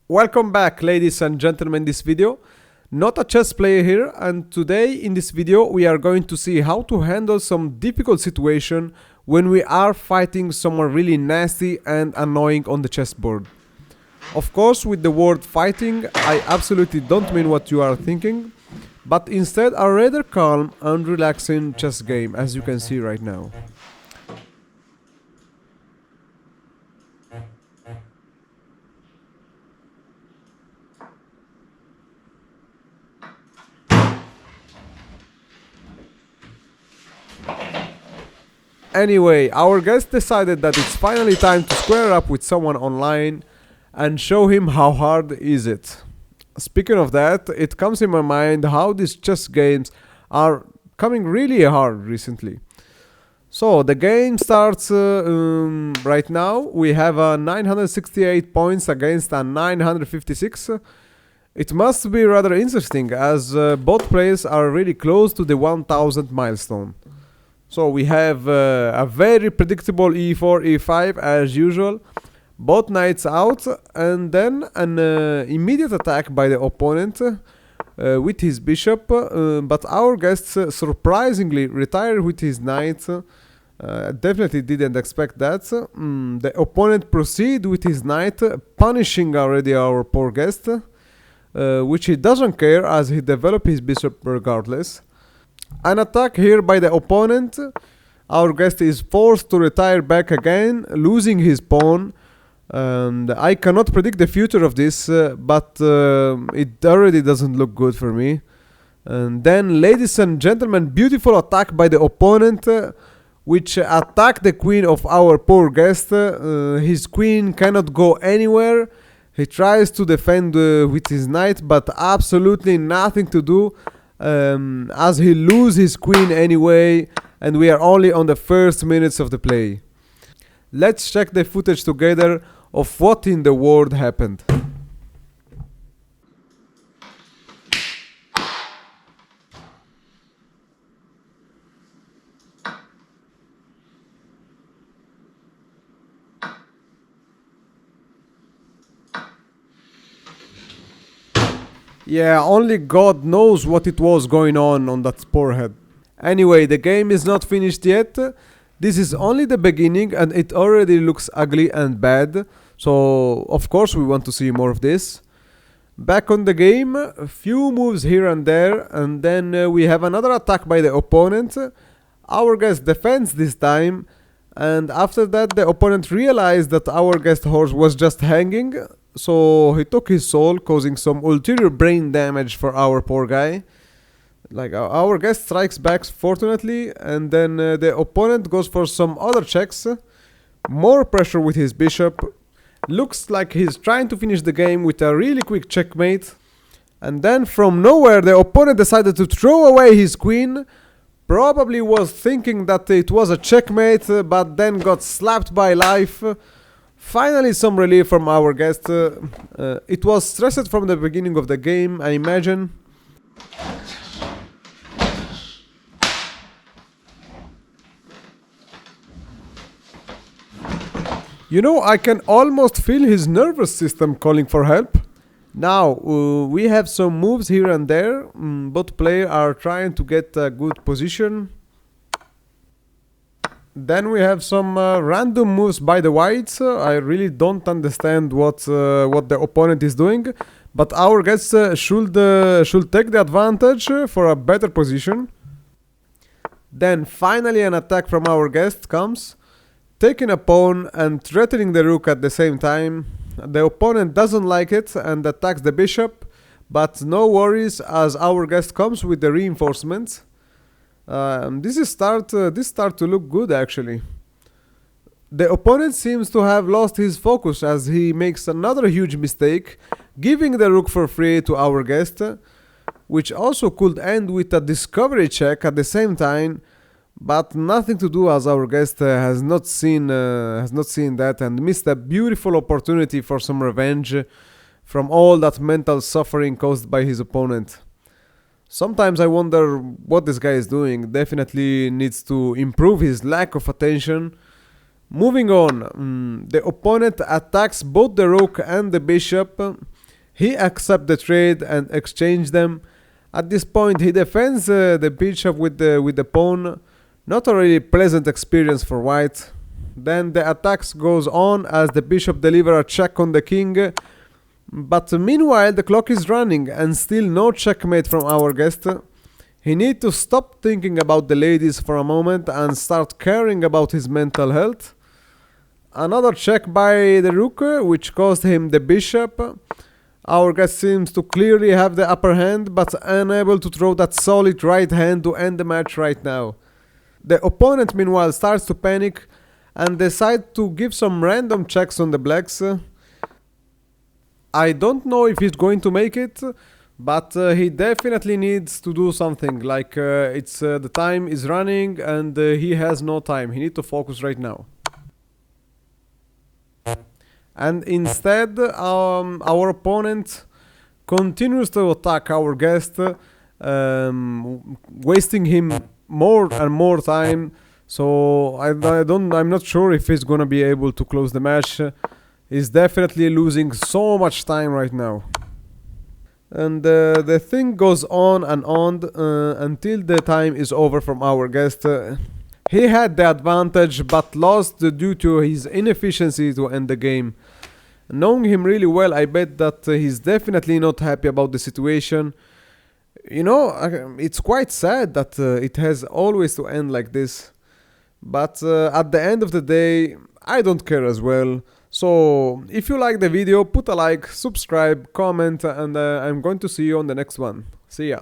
Welcome back, ladies and gentlemen, this video. Not a chess player here, and today in this video we are going to see how to handle some difficult situation when we are fighting someone really nasty and annoying on the chessboard. Of course, with the word fighting, I absolutely don't mean what you are thinking, but instead a rather calm and relaxing chess game, as you can see right now. Anyway, our guest decided that it's finally time to square up with someone online and show him how hard is it. Speaking of that, it comes in my mind how these chess games are coming really hard recently. So the game starts right now. We have 968 points against a 956. It must be rather interesting as both players are really close to the 1000 milestone. So we have a very predictable e4, e5 as usual, both knights out, and then an immediate attack by the opponent with his bishop, but our guest surprisingly retired with his knight. Definitely didn't expect that. The opponent proceed with his knight, punishing already our poor guest, which he doesn't care as he develop his bishop regardless. An attack here by the opponent. Our guest is forced to retire back again, losing his pawn. And I cannot predict the future of this, but it already doesn't look good for me. And then, ladies and gentlemen, beautiful attack by the opponent, which attacked the queen of our poor guest. His queen cannot go anywhere. He tries to defend with his knight, but absolutely nothing to do. As he loses his queen anyway, and we are only on the first minutes of the play. Let's check the footage together of what in the world happened. Yeah, only God knows what it was going on that poor head. Anyway, the game is not finished yet. This is only the beginning and it already looks ugly and bad. So, of course, we want to see more of this. Back on the game, a few moves here and there, and then we have another attack by the opponent. Our guest defends this time, and after that the opponent realized that our guest horse was just hanging. So he took his soul, causing some ulterior brain damage for our poor guy. Like our guest strikes back fortunately, and then the opponent goes for some other checks. More pressure with his bishop. Looks like he's trying to finish the game with a really quick checkmate. And then from nowhere the opponent decided to throw away his queen. Probably was thinking that it was a checkmate, but then got slapped by life. Finally some relief from our guest. It was stressed from the beginning of the game, I imagine. You know, I can almost feel his nervous system calling for help. Now, we have some moves here and there. Both players are trying to get a good position. Then we have some random moves by the whites. I really don't understand what the opponent is doing, but our guest should take the advantage for a better position. Then finally an attack from our guest comes, taking a pawn and threatening the rook at the same time. The opponent doesn't like it and attacks the bishop, but no worries as our guest comes with the reinforcements. This start to look good actually. The opponent seems to have lost his focus as he makes another huge mistake, giving the rook for free to our guest, which also could end with a discovery check at the same time, but nothing to do as our guest has not seen that and missed a beautiful opportunity for some revenge from all that mental suffering caused by his opponent. Sometimes I wonder what this guy is doing. Definitely needs to improve his lack of attention. Moving on, the opponent attacks both the rook and the bishop. He accepts the trade and exchange them. At this point, he defends the bishop with the pawn. Not a really pleasant experience for white. Then the attacks goes on as the bishop deliver a check on the king. But meanwhile, the clock is running and still no checkmate from our guest. He need to stop thinking about the ladies for a moment and start caring about his mental health. Another check by the rook, which cost him the bishop. Our guest seems to clearly have the upper hand, but unable to throw that solid right hand to end the match right now. The opponent, meanwhile, starts to panic and decide to give some random checks on the blacks. I don't know if he's going to make it, but he definitely needs to do something. Like it's the time is running and he has no time. He needs to focus right now. And instead, our opponent continues to attack our guest, wasting him more and more time. So I'm not sure if he's gonna be able to close the match. He's definitely losing so much time right now. And the thing goes on and on until the time is over from our guest. He had the advantage but lost due to his inefficiency to end the game. Knowing him really well, I bet that he's definitely not happy about the situation. You know, it's quite sad that it has always to end like this. But at the end of the day, I don't care as well. So if you like the video, put a like, subscribe, comment, and I'm going to see you on the next one. See ya.